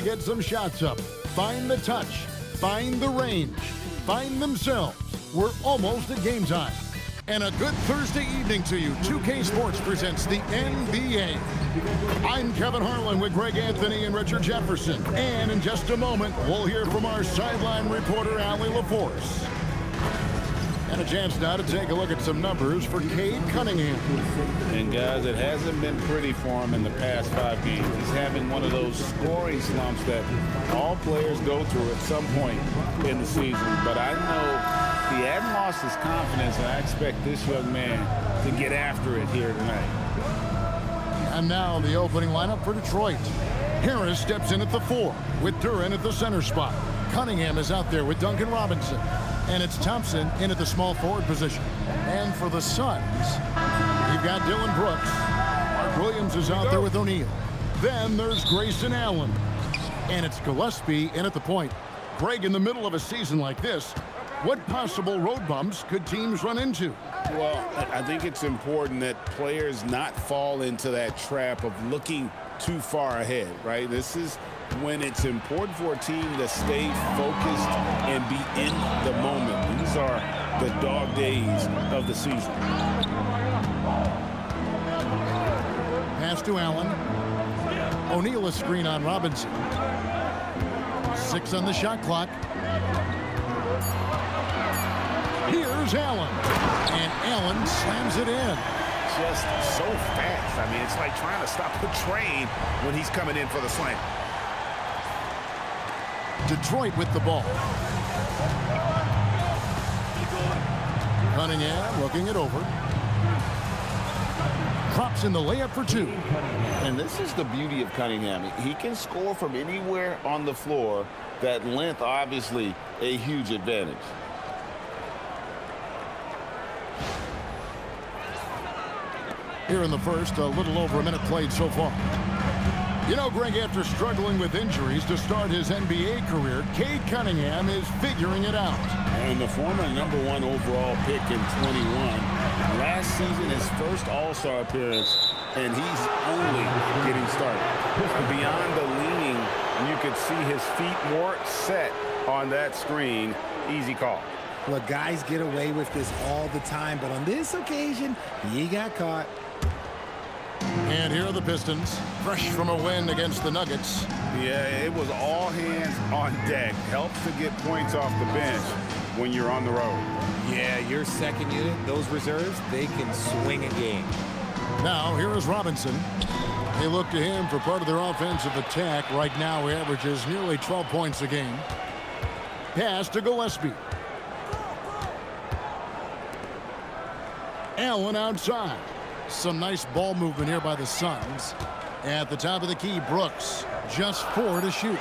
get some shots up, find the touch, find the range, find themselves. We're almost at game time. And a good Thursday evening to you. 2K Sports presents the NBA. I'm Kevin Harlan with Greg Anthony and Richard Jefferson. And in just a moment, we'll hear from our sideline reporter, Allie LaForce. And a chance now to take a look at some numbers for Cade Cunningham. And guys, it hasn't been pretty for him in the past 5 games. He's having one of those scoring slumps that all players go through at some point in the season. But I know he hadn't lost his confidence, and I expect this young man to get after it here tonight. And now the opening lineup for Detroit. Harris steps in at the 4 with Duran at the center spot. Cunningham is out there with Duncan Robinson. And it's Thompson in at the small forward position. And for the Suns, you've got Dylan Brooks. Mark Williams is out there with O'Neal. Then there's Grayson Allen. And it's Gillespie in at the point. Greg, in the middle of a season like this, what possible road bumps could teams run into? Well, I think it's important that players not fall into that trap of looking too far ahead, right? This is when it's important for a team to stay focused and be in the moment. These are the dog days of the season. Pass to Allen. O'Neal a screen on Robinson. 6 on the shot clock. Here's Allen. And Allen slams it in. Just so fast. I mean, it's like trying to stop the train when he's coming in for the slam. Detroit with the ball. Cunningham looking it over. Drops in the layup for 2. And this is the beauty of Cunningham. He can score from anywhere on the floor. That length, obviously, a huge advantage. Here in the first, a little over a minute played so far. You know, Greg, after struggling with injuries to start his NBA career, Cade Cunningham is figuring it out. And the former #1 overall pick in 21, last season his first All-Star appearance, and he's only getting started. And beyond the leaning, you could see his feet more set on that screen. Easy call. Look, guys get away with this all the time, but on this occasion, he got caught. And here are the Pistons, fresh from a win against the Nuggets. Yeah, it was all hands on deck. Helps to get points off the bench when you're on the road. Yeah, your second unit, those reserves, they can swing a game. Now, here is Robinson. They look to him for part of their offensive attack. Right now, he averages nearly 12 points a game. Pass to Gillespie. Allen outside. Some nice ball movement here by the Suns. At the top of the key, Brooks. Just 4 to shoot.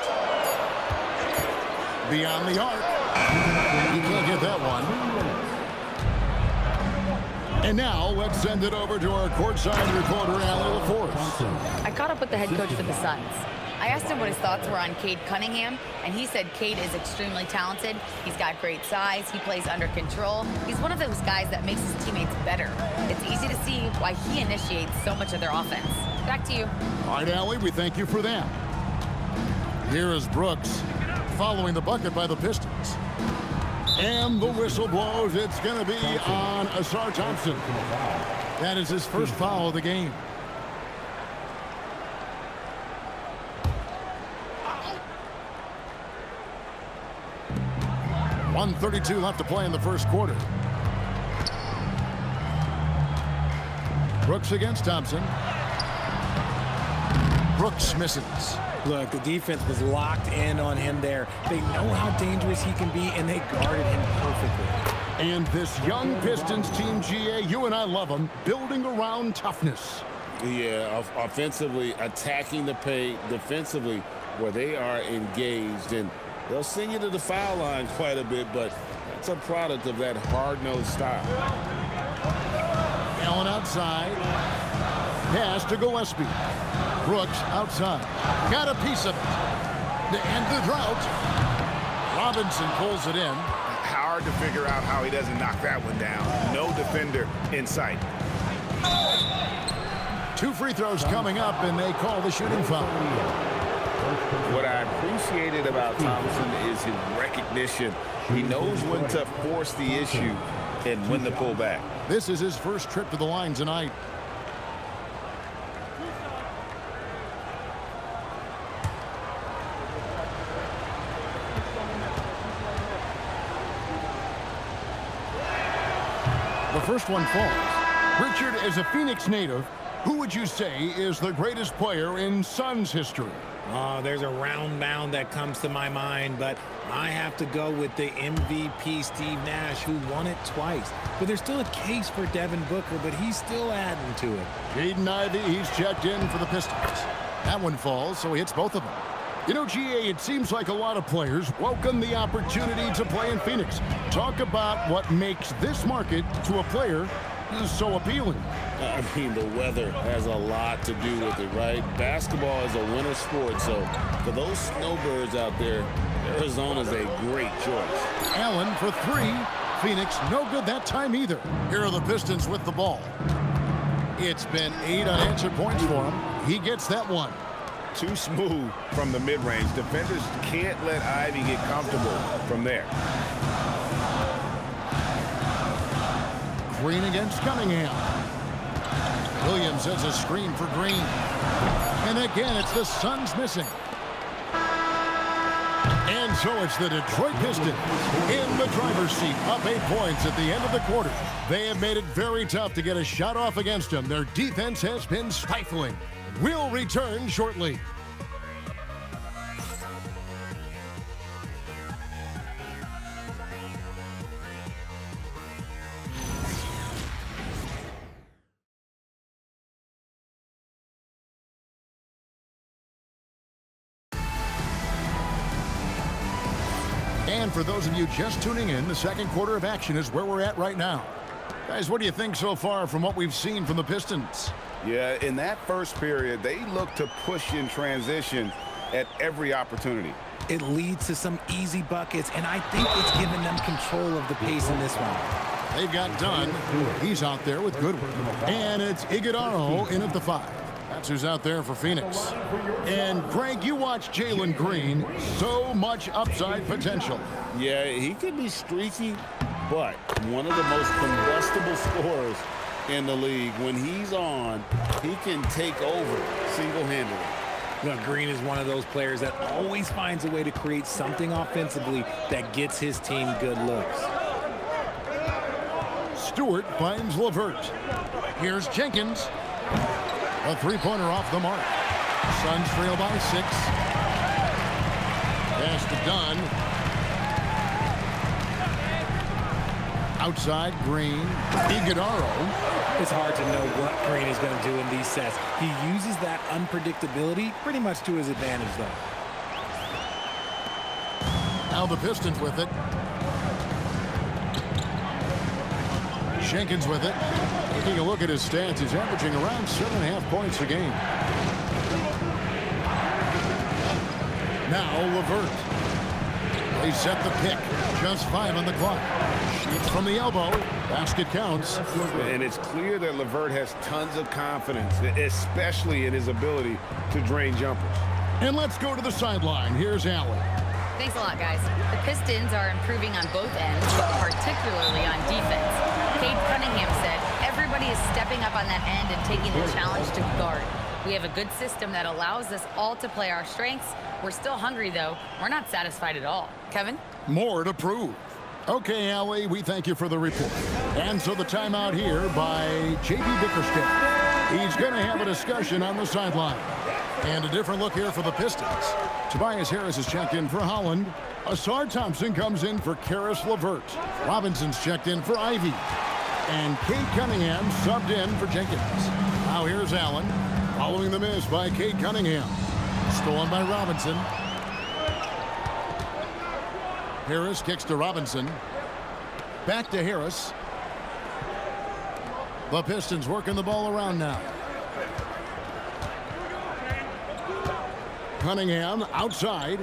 Beyond the arc. You can't get that one. And now, let's send it over to our courtside reporter, Allie LaForce. I caught up with the head coach for the Suns. I asked him what his thoughts were on Cade Cunningham, and he said Cade is extremely talented. He's got great size. He plays under control. He's one of those guys that makes his teammates better. It's easy to see why he initiates so much of their offense. Back to you. All right, Allie, we thank you for that. Here is Brooks following the bucket by the Pistons. And the whistle blows. It's going to be on Asar Thompson. That is his first foul of the game. .132 left to play in the first quarter. Brooks against Thompson. Brooks misses. Look, the defense was locked in on him there. They know how dangerous he can be, and they guarded him perfectly. And this young Pistons team, GA, you and I love them, building around toughness. Yeah, offensively, attacking the paint, defensively, where they are engaged. And they'll send you to the foul line quite a bit, but it's a product of that hard-nosed style. Allen outside. Pass to Gillespie. Brooks outside. Got a piece of it. To end the drought. Robinson pulls it in. Hard to figure out how he doesn't knock that one down. No defender in sight. 2 free throws coming up, and they call the shooting foul. What I appreciated about Thompson is his recognition. He knows when to force the issue and when to pull back. This is his first trip to the line tonight. The first one falls. Richard, as a Phoenix native, who would you say is the greatest player in Suns history? Oh, there's a round mound that comes to my mind, but I have to go with the MVP Steve Nash, who won it twice. But there's still a case for Devin Booker, but he's still adding to it. Jaden Ivey, he's checked in for the Pistons. That one falls, so he hits both of them. You know, GA, it seems like a lot of players welcome the opportunity to play in Phoenix. Talk about what makes this market to a player so appealing. I mean, the weather has a lot to do with it, right? Basketball is a winter sport, so for those snowbirds out there, Arizona's a great choice. Allen for three. Phoenix no good that time either. Here are the Pistons with the ball. It's been 8 unanswered points for him. He gets that one. Too smooth from the mid-range. Defenders can't let Ivy get comfortable from there. Green against Cunningham. Williams has a screen for Green. And again, it's the Suns missing. And so it's the Detroit Pistons in the driver's seat, up 8 points at the end of the quarter. They have made it very tough to get a shot off against them. Their defense has been stifling. We'll return shortly. And for those of you just tuning in, the second quarter of action is where we're at right now. Guys, what do you think so far from what we've seen from the Pistons? Yeah, in that first period, they look to push in transition at every opportunity. It leads to some easy buckets, and I think it's given them control of the pace in this one. They've got Dunn. He's out there with Goodwin. And it's Iguodala in at the 5. That's who's out there for Phoenix. And Craig, you watch Jalen Green. So much upside potential. Yeah, he could be streaky, but one of the most combustible scorers in the league. When he's on, he can take over single-handedly. Look, Green is one of those players that always finds a way to create something offensively that gets his team good looks. Stewart finds LeVert. Here's Jenkins. A three-pointer off the mark. Suns trail by 6. Pass to Dunn. Outside, Green. Iguodala. It's hard to know what Green is going to do in these sets. He uses that unpredictability pretty much to his advantage, though. Now the Pistons with it. Jenkins with it. Taking a look at his stats, he's averaging around 7.5 points a game. Now LeVert. They set the pick. Just 5 on the clock. Shoots from the elbow. Basket counts. And it's clear that LeVert has tons of confidence, especially in his ability to drain jumpers. And let's go to the sideline. Here's Allen. Thanks a lot, guys. The Pistons are improving on both ends, but particularly on defense. Cade Cunningham said, everybody is stepping up on that end and taking the challenge to guard. We have a good system that allows us all to play our strengths. We're still hungry, though. We're not satisfied at all. Kevin? More to prove. Okay, Allie, we thank you for the report. And so the timeout here by J.B. Bickerstaff. He's going to have a discussion on the sideline. And a different look here for the Pistons. Tobias Harris is checked in for Holland. Asar Thompson comes in for Karis LeVert. Robinson's checked in for Ivy. And Cade Cunningham subbed in for Jenkins. Now here's Allen. Following the miss by Cade Cunningham. Stolen by Robinson. Harris kicks to Robinson. Back to Harris. The Pistons working the ball around now. Cunningham outside.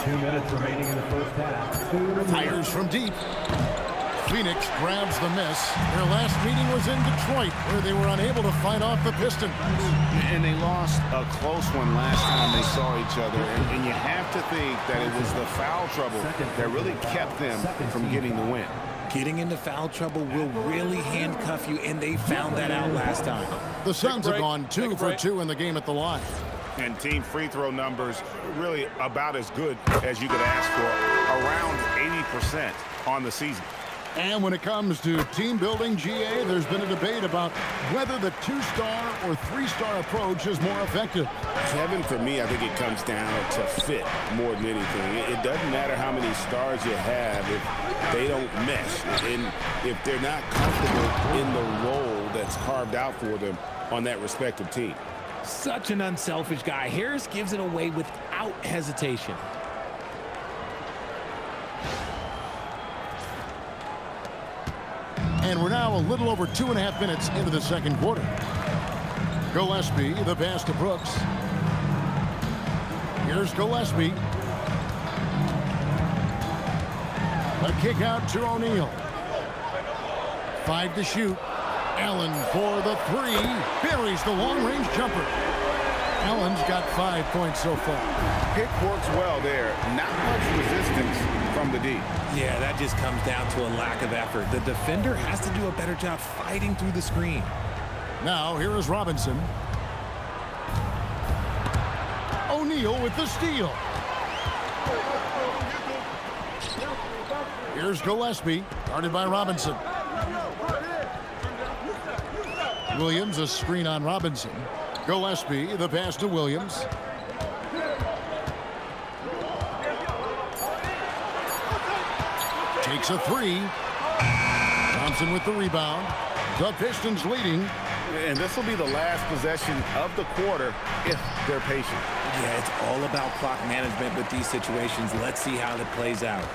2 minutes remaining in the first half. Fires from deep. Phoenix grabs the miss. Their last meeting was in Detroit, where they were unable to fight off the Pistons. And they lost a close one last time they saw each other. And you have to think that it was the foul trouble that really kept them from getting the win. Getting into foul trouble will really handcuff you, and they found that out last time. The Suns have gone 2 for 2 in the game at the line. And team free throw numbers really about as good as you could ask for, around 80% on the season. And when it comes to team building, GA, there's been a debate about whether the 2-star or 3-star approach is more effective. Kevin, for me, I think it comes down to fit more than anything. It doesn't matter how many stars you have if they don't mesh, and if they're not comfortable in the role that's carved out for them on that respective team. Such an unselfish guy. Harris gives it away without hesitation. And we're now a little over 2.5 minutes into the second quarter. Gillespie, the pass to Brooks. Here's Gillespie. A kick out to O'Neal. 5 to shoot. Allen for the 3. Buries the long-range jumper. Allen's got 5 points so far. Pick works well there. Not much resistance from the D. Yeah, that just comes down to a lack of effort. The defender has to do a better job fighting through the screen. Now, here is Robinson. O'Neal with the steal. Here's Gillespie, guarded by Robinson. Williams, a screen on Robinson. Gillespie, the pass to Williams. Takes a 3. Thompson with the rebound. The Pistons leading. And this will be the last possession of the quarter if they're patient. Yeah, it's all about clock management with these situations. Let's see how it plays out.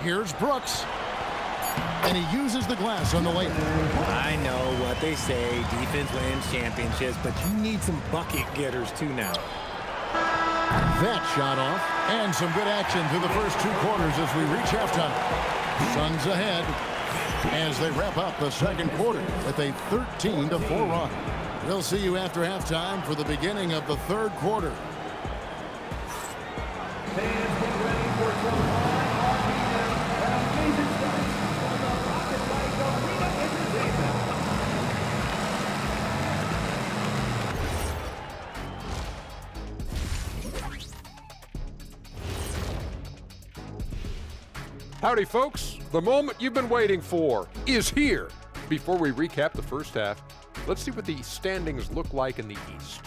Here's Brooks. And he uses the glass on the layup. I know what they say, defense wins championships, but you need some bucket getters too now. That shot off, and some good action through the first 2 quarters as we reach halftime. Suns ahead as they wrap up the second quarter with a 13-4 run. We'll see you after halftime for the beginning of the third quarter. Howdy, folks. The moment you've been waiting for is here. Before we recap the first half, let's see what the standings look like in the East.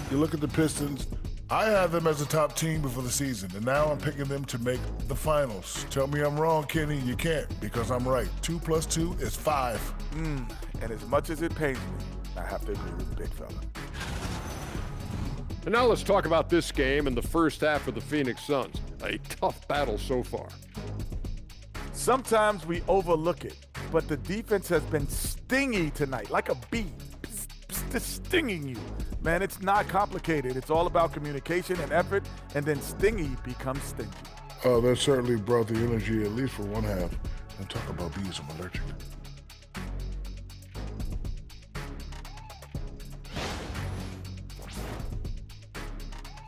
You look at the Pistons, I had them as a top team before the season, and now I'm picking them to make the finals. Tell me I'm wrong, Kenny. You can't, because I'm right. 2 + 2 is 5. And as much as it pains me, I have to agree with the big fella. And now let's talk about this game and the first half of the Phoenix Suns. A tough battle so far. Sometimes we overlook it, but the defense has been stingy tonight, like a bee. Just stinging you. Man, it's not complicated. It's all about communication and effort, and then stingy becomes stingy. Oh, that certainly brought the energy, at least for one half. And talk about bees, I'm allergic.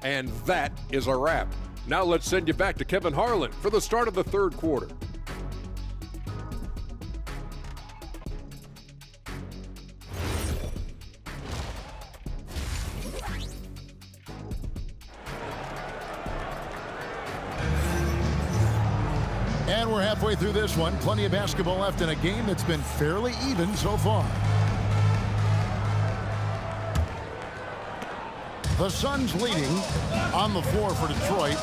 And that is a wrap. Now let's send you back to Kevin Harlan for the start of the third quarter. And we're halfway through this one. Plenty of basketball left in a game that's been fairly even so far. The Suns leading on the floor for Detroit.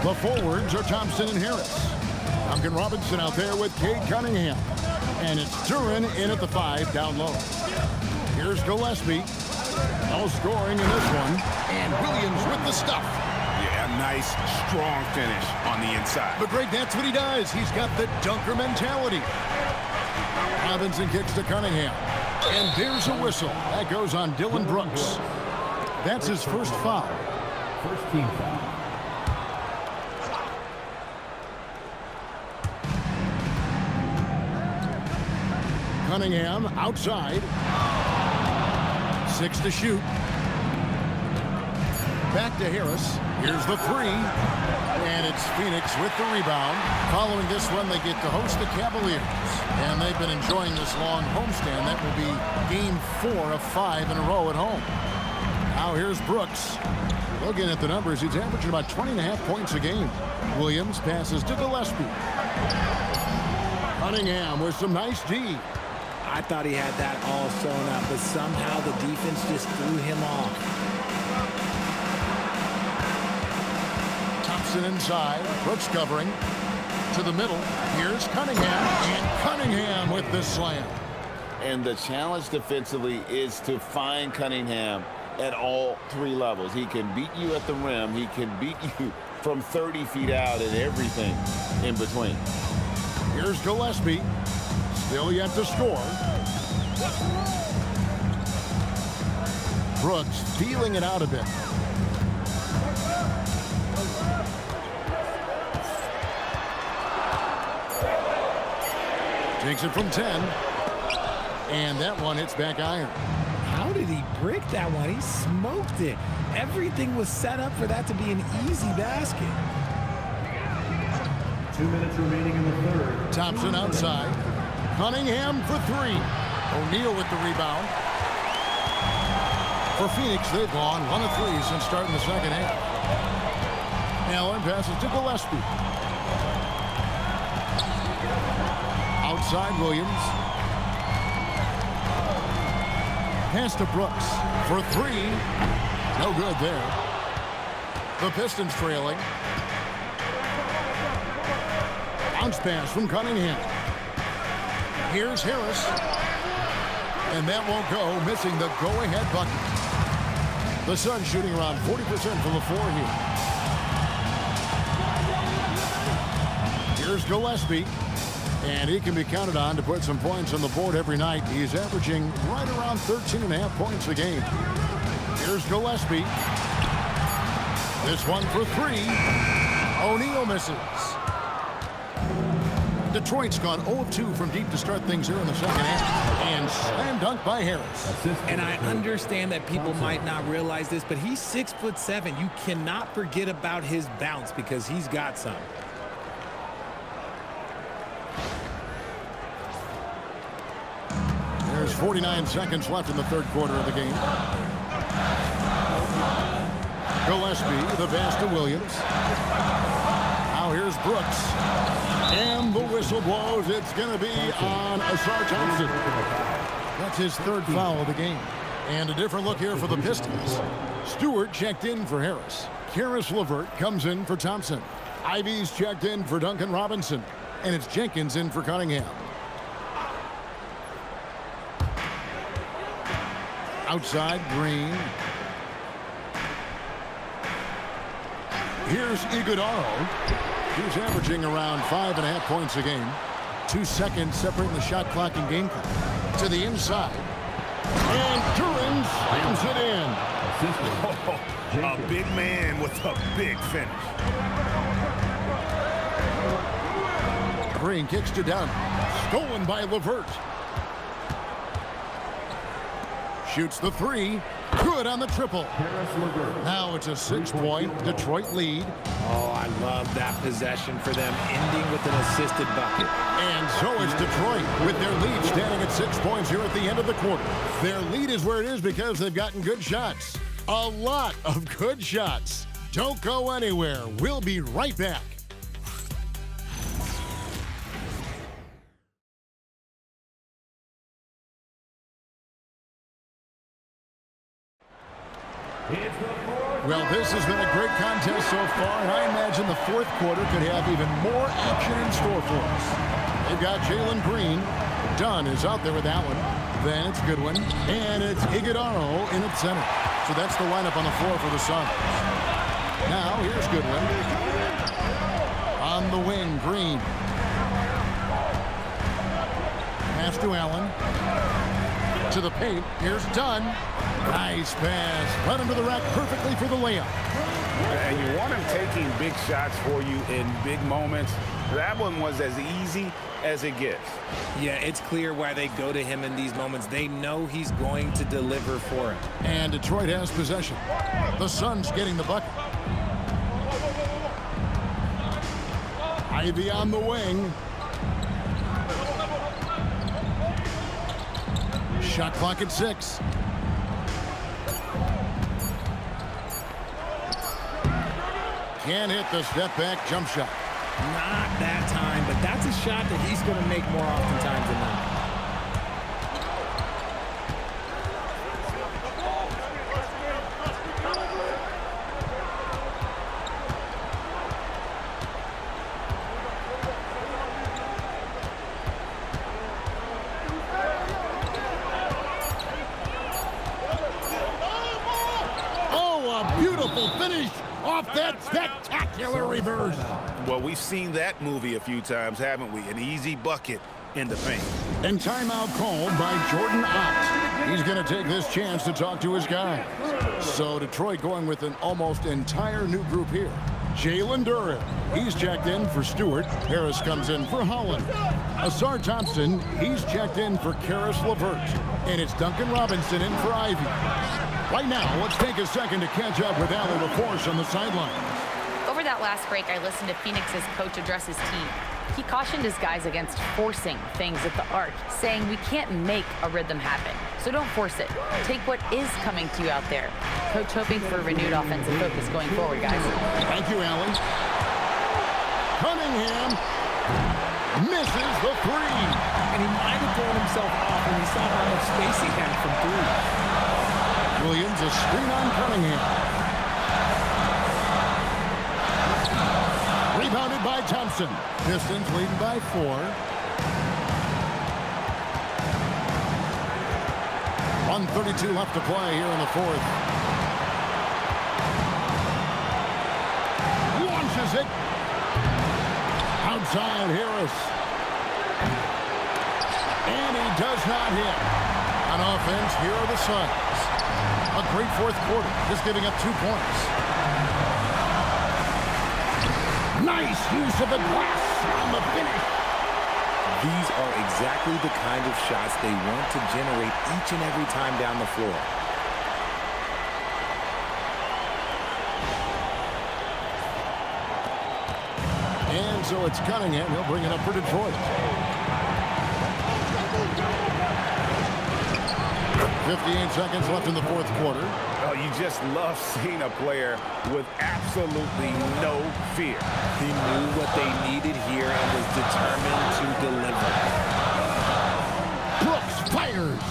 The forwards are Thompson and Harris. Duncan Robinson out there with Cade Cunningham. And it's Duren in at the 5 down low. Here's Gillespie. No scoring in this one. And Williams with the stuff. Yeah, nice, strong finish on the inside. But Greg, that's what he does. He's got the dunker mentality. Robinson kicks to Cunningham. And there's a whistle. That goes on Dylan Brooks. That's his first foul. First team foul. Cunningham outside. 6 to shoot. Back to Harris. Here's the three. And it's Phoenix with the rebound. Following this one, they get to host the Cavaliers. And they've been enjoying this long homestand. That will be game 4 of 5 in a row at home. Now here's Brooks. Looking at the numbers, he's averaging about 20.5 points a game. Williams passes to Gillespie. Cunningham with some nice D. I thought he had that all sewn up, but somehow the defense just threw him off. Thompson inside. Brooks covering. To the middle. Here's Cunningham. And Cunningham with the slam. And the challenge defensively is to find Cunningham at all 3 levels. He can beat you at the rim. He can beat you from 30 feet out and everything in between. Here's Gillespie. Still yet to score. Brooks feeling it out a bit. Takes it from 10. And that one hits back iron. How did he brick that one? He smoked it. Everything was set up for that to be an easy basket. 2 minutes remaining in the third. Thompson outside. Cunningham for 3. O'Neal with the rebound. For Phoenix, they've gone 1 of 3 since starting the second half. Allen passes to Gillespie. Outside Williams. Pass to Brooks for 3. No good there. The Pistons trailing. Bounce pass from Cunningham. Here's Harris. And that won't go, missing the go-ahead bucket. The Suns shooting around 40% from the floor here. Here's Gillespie. And he can be counted on to put some points on the board every night. He's averaging right around 13.5 points a game. Here's Gillespie. This one for 3. O'Neal misses. Detroit's gone 0 of 2 from deep to start things here in the second half. And slam dunk by Harris. And I understand that people might not realize this, but he's 6'7". You cannot forget about his bounce because he's got some. There's 49 seconds left in the third quarter of the game. Gillespie, the pass to Williams. Now here's Brooks. And the whistle blows. It's going to be on Asar Thompson. That's his 3rd foul of the game. And a different look here for the Pistons. Stewart checked in for Harris. Karis LeVert comes in for Thompson. Ivy's checked in for Duncan Robinson. And it's Jenkins in for Cunningham. Outside, Green. Here's Iguodala. He's averaging around 5.5 points a game. 2 seconds separating the shot clock and game clock. To the inside. And Duran slams it in. A big man with a big finish. Green kicks to Dunn. Stolen by LeVert. Shoots the 3. Good on the triple. Now it's a 6-point Detroit lead. Oh, I love that possession for them, ending with an assisted bucket. And so is Detroit with their lead standing at 6 points here at the end of the quarter. Their lead is where it is because they've gotten good shots. A lot of good shots. Don't go anywhere. We'll be right back. Well, this has been a great contest so far, and I imagine the fourth quarter could have even more action in store for us. They've got Jalen Green. Dunn is out there with that one. Then it's Goodwin, and it's Iguodala in at center. So that's the lineup on the floor for the Suns. Now, here's Goodwin. On the wing, Green. Pass to Allen. To the paint. Here's Dunn. Nice pass. Right under the rack perfectly for the layup. And you want him taking big shots for you in big moments. That one was as easy as it gets. Yeah, it's clear why they go to him in these moments. They know he's going to deliver for him. And Detroit has possession. The Suns getting the bucket. Ivy on the wing. Shot clock at 6. Can't hit the step back jump shot. Not that time, but that's a shot that he's going to make more oftentimes than not. Oh, a beautiful finish off that spectacular reverse. Well, we've seen that movie a few times, haven't we? An easy bucket in the paint. And timeout called by Jordan Ott. He's going to take this chance to talk to his guy. So Detroit going with an almost entire new group here. Jalen Duren, he's checked in for Stewart. Harris comes in for Holland. Asar Thompson, he's checked in for Karis LeVert. And it's Duncan Robinson in for Ivy. Right now, let's take a second to catch up with Allen LaForce on the sideline. Over that last break, I listened to Phoenix's coach address his team. He cautioned his guys against forcing things at the arc, saying we can't make a rhythm happen, so don't force it. Take what is coming to you out there. Coach hoping for renewed offensive focus going forward, guys. Thank you, Allen. Cunningham misses the three. And he might have thrown himself off when he saw how much space he had from three. Williams, a screen on Cunningham. Rebounded by Thompson. Pistons leading by 4. 1:32 left to play here in the fourth. Launches it. Outside Harris. And he does not hit. On offense, here are the Suns. A great fourth quarter, just giving up 2 points. Nice use of the glass on the finish. These are exactly the kind of shots they want to generate each and every time down the floor. And so it's Cunningham. He'll bring it up for Detroit. 58 seconds left in the fourth quarter. Oh, you just love seeing a player with absolutely no fear. He knew what they needed here and was determined to deliver. Brooks fires.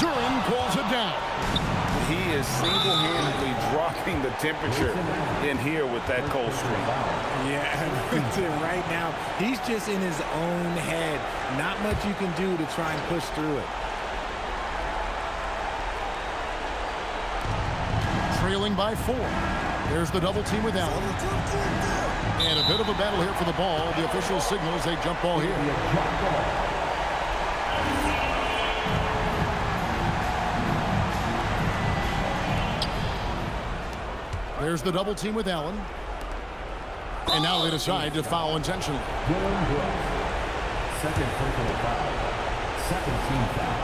Duren pulls it down. He is single-handedly dropping the temperature in here with that cold streak. Yeah, right now, he's just in his own head. Not much you can do to try and push through it. Trailing by 4. There's the double team with Allen. And a bit of a battle here for the ball. The official signals a jump ball here. There's the double team with Allen. And now they decide to foul intentionally. Second personal foul. Second team foul.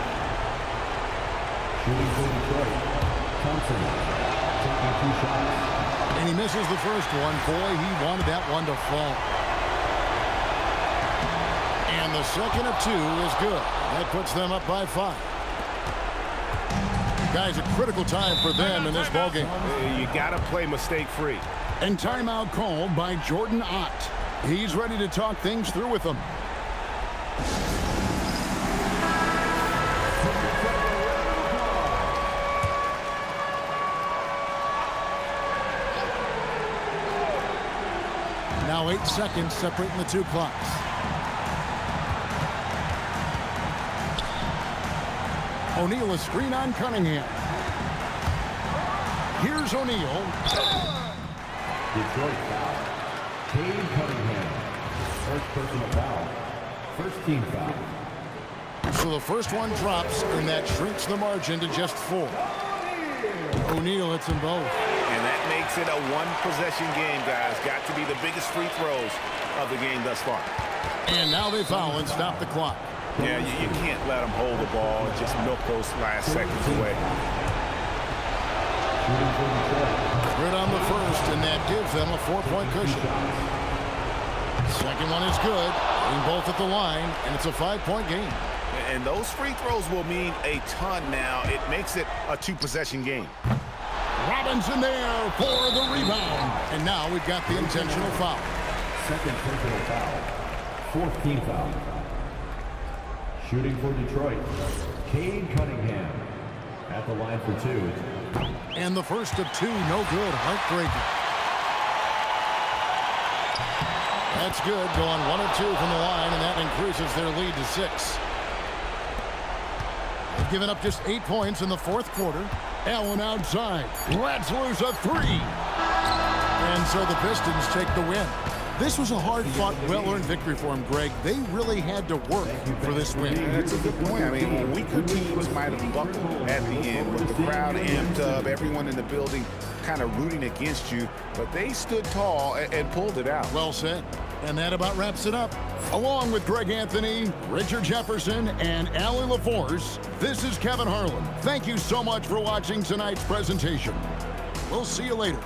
Shooting for Detroit. Thompson taking 2 shots. And he misses the first one. Boy, he wanted that one to fall. And the second of 2 is good. That puts them up by 5. Guys, a critical time for them in this ballgame. You got to play mistake-free. And timeout called by Jordan Ott. He's ready to talk things through with them. Now 8 seconds separating the 2 clocks. O'Neal a screen on Cunningham. Here's O'Neal. Detroit foul. Cade Cunningham. First personal foul. First team foul. So the first one drops, and that shrinks the margin to just 4. O'Neal hits them both. And that makes it a one-possession game, guys. Got to be the biggest free throws of the game thus far. And now they foul and stop the clock. Yeah, you can't let them hold the ball and just milk those last seconds away. Good on the first, and that gives them a 4-point cushion. Second one is good. Aim both at the line, and it's a 5-point game. And those free throws will mean a ton now. It makes it a two-possession game. Robinson there for the rebound. And now we've got the intentional foul. Second personal foul. Fourth team foul. Shooting for Detroit, Cade Cunningham at the line for 2. And the first of 2, no good. Heartbreaking. That's good. Going 1 of 2 from the line, and that increases their lead to 6. They've given up just 8 points in the fourth quarter. Allen outside. Lets loose a 3. And so the Pistons take the win. This was a hard-fought, well-earned victory for them, Greg. They really had to work for this win. That's a good point. I mean, weaker teams might have buckled at the end with the crowd amped up, everyone in the building kind of rooting against you, but they stood tall and pulled it out. Well said. And that about wraps it up. Along with Greg Anthony, Richard Jefferson, and Allie LaForce, this is Kevin Harlan. Thank you so much for watching tonight's presentation. We'll see you later.